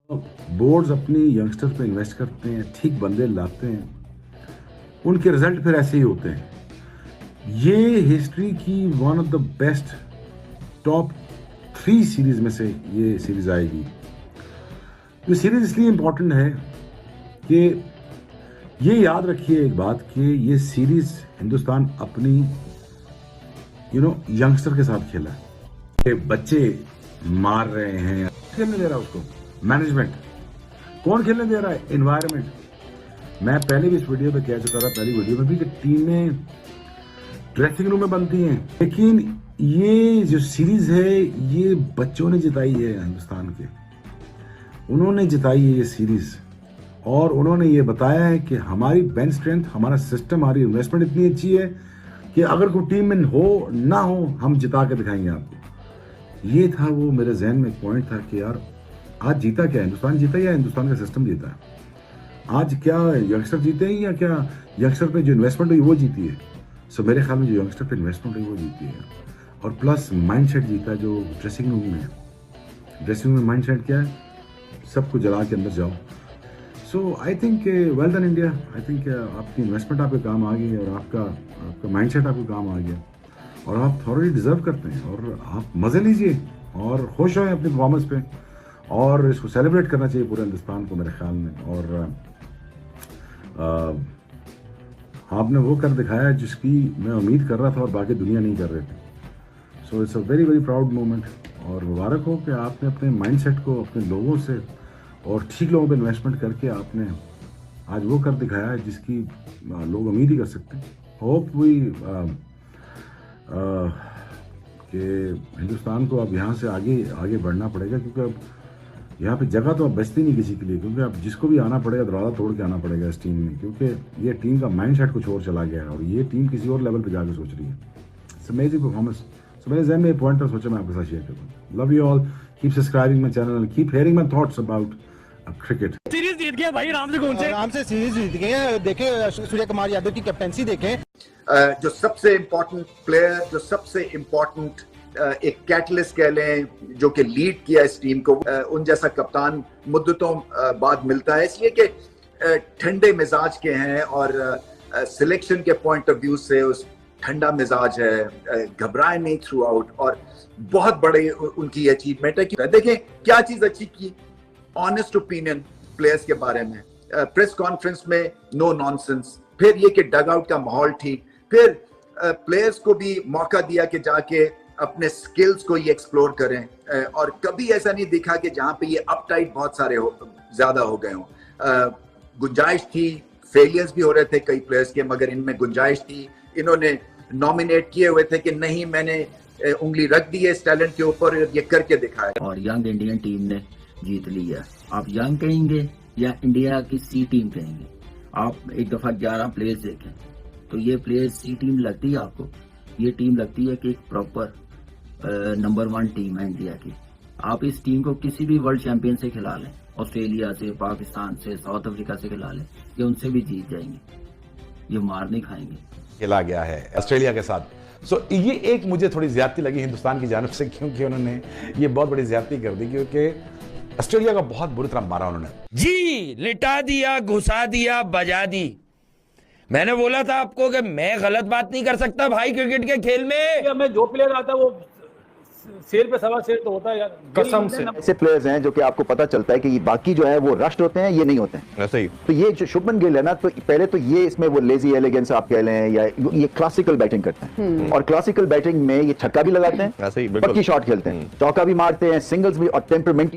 Boards अपनी youngsters पे invest करते हैं, ठीक बंदे लाते हैं, उनके रिजल्ट फिर ऐसे ही होते हैं। ये हिस्ट्री की one of the best top 3 series में से ये सीरीज आएगी। ये सीरीज इसलिए इंपॉर्टेंट है कि ये याद रखिए एक बात कि ये सीरीज हिंदुस्तान अपनी यंगस्टर के साथ खेला है। बच्चे मार रहे हैं, खेलने दे रहा है उसको मैनेजमेंट, कौन खेलने दे रहा है? एनवायरनमेंट। मैं पहले भी इस वीडियो पे कह चुका था, पहली वीडियो में भी, कि टीमें ड्रेसिंग रूम में बनती हैं, लेकिन ये जो सीरीज है ये बच्चों ने जिताई है हिंदुस्तान के। उन्होंने जिताई है ये सीरीज और उन्होंने ये बताया है कि हमारी बेंच स्ट्रेंथ, हमारा सिस्टम, हमारी इन्वेस्टमेंट इतनी अच्छी है कि अगर कोई टीम में हो ना हो, हम जिता के दिखाएंगे आपको। ये था वो मेरे जहन में एक पॉइंट था कि यार आज जीता क्या, हिंदुस्तान जीता या हिंदुस्तान का सिस्टम जीता है? आज क्या यंगस्टर जीते हैं या क्या यंगस्टर पे जो इन्वेस्टमेंट हुई वो जीती है? सो मेरे ख्याल में जो यंगस्टर पे इन्वेस्टमेंट हुई वो जीती है, और प्लस माइंडसेट जीता है जो ड्रेसिंग रूम में है। ड्रेसिंग रूम में माइंडसेट क्या है? सबको जला के अंदर जाओ। So I think well done India. I think आपकी इन्वेस्टमेंट आपके काम आ गई और आपका माइंडसेट आपके काम आ गया और आप थोड़ी डिजर्व करते हैं, और आप मज़े लीजिए और खुश हों अपनी परफॉर्मेंस पे, और इसको सेलिब्रेट करना चाहिए पूरे हिंदुस्तान को मेरे ख्याल में। और आपने वो कर दिखाया जिसकी मैं उम्मीद कर रहा था और बाकी दुनिया नहीं कर रहे थे। So it's a very very proud moment, और मुबारक हो कि आपने अपने माइंडसेट को अपने लोगों से और ठीक लोगों पे इन्वेस्टमेंट करके आपने आज वो कर दिखाया है जिसकी लोग उम्मीद ही कर सकते हैं। होप वी कि हिंदुस्तान को अब यहाँ से आगे बढ़ना पड़ेगा, क्योंकि अब यहाँ पे जगह तो अब बचती नहीं किसी के लिए, क्योंकि अब जिसको भी आना पड़ेगा दरवाजा तोड़ के आना पड़ेगा इस टीम में, क्योंकि ये टीम का माइंडसेट कुछ और चला गया है और ये टीम किसी और लेवल पे जाके सोच रही है। It's amazing performance. सो मेरे जहन में पॉइंट सोचा मैं आपके साथ शेयर करूँ। Love you all, keep subscribing my channel and keep hearing my thoughts about cricket. Series जीत गया भाई, आराम से सीरीज जीत गए। देखे सूर्य कुमार यादव की कैप्टनसी देखें। जो सबसे इम्पोर्टेंट प्लेयर, जो सबसे इम्पोर्टेंट एक कैटलिस्ट कह लें, जो कि लीड किया इस टीम को, उन जैसा कप्तान मुद्दतों बाद मिलता है, इसलिए कि ठंडे मिजाज के हैं और सिलेक्शन के पॉइंट ऑफ व्यू से उस ठंडा मिजाज है, घबराए नहीं थ्रू आउट, और बहुत बड़े उनकी अचीवमेंट है कि देखें क्या चीज अच्छी की, ऑनेस्ट ओपिनियन प्लेयर्स के बारे में, प्रेस कॉन्फ्रेंस में नो नॉनसेंस, फिर ये कि डग आउट का माहौल ठीक, फिर प्लेयर्स को भी मौका दिया कि जाके अपने स्किल्स को ये एक्सप्लोर करें, और कभी ऐसा नहीं दिखा कि जहां पे ये अपटाइट बहुत सारे ज्यादा हो गए हों। गुंजाइश थी, फेलियर्स भी हो रहे थे कई प्लेयर्स के, मगर इनमें गुंजाइश थी। इन्होंने नॉमिनेट किए हुए थे कि नहीं, मैंने उंगली रख दी है इस टैलेंट के ऊपर और ये करके दिखाया। और यंग इंडियन टीम ने जीत लिया। आप यंग कहेंगे या इंडिया की सी टीम कहेंगे? आप एक दफा 11 प्लेयर्स देखें तो ये प्लेयर्स सी टीम लगती है आपको? ये टीम लगती है कि एक प्रॉपर नंबर 1 टीम है इंडिया की। आप इस टीम को किसी भी वर्ल्ड चैंपियन से खिला लें, ऑस्ट्रेलिया से, पाकिस्तान से, साउथ अफ्रीका से खिला लें, ये उनसे भी जीत जाएंगे, ये मार नहीं खाएंगे। खेला गया है ऑस्ट्रेलिया के साथ। सो ये एक मुझे थोड़ी ज्यादती लगी हिंदुस्तान की जानिब से, क्योंकि उन्होंने ये बहुत बड़ी ज्यादती कर दी, क्योंकि ऑस्ट्रेलिया का बहुत बुरी तरह मारा उन्होंने जी, लिटा दिया, घुसा दिया, बजा दी। मैंने बोला था आपको कि मैं गलत बात नहीं कर सकता भाई क्रिकेट के खेल में। हमें जो प्लेयर आता है वो शेर पे सवा शेर तो होता है यार, कसम से। ऐसे प्लेयर्स हैं जो कि आपको पता चलता है कि बाकी जो है वो रश्ड होते हैं, ये नहीं होते हैं। ऐसे ही तो ये जो शुभमन गिल है ना, तो पहले तो ये इसमें वो लेजी एलिगेंस आप कह लें, या ये क्लासिकल बैटिंग करते हैं, और क्लासिकल बैटिंग में ये छक्का भी लगाते हैं, ऐसे ही पक्की शॉट खेलते हैं, चौका भी मारते हैं, सिंगल्स भी, और टेम्परमेंट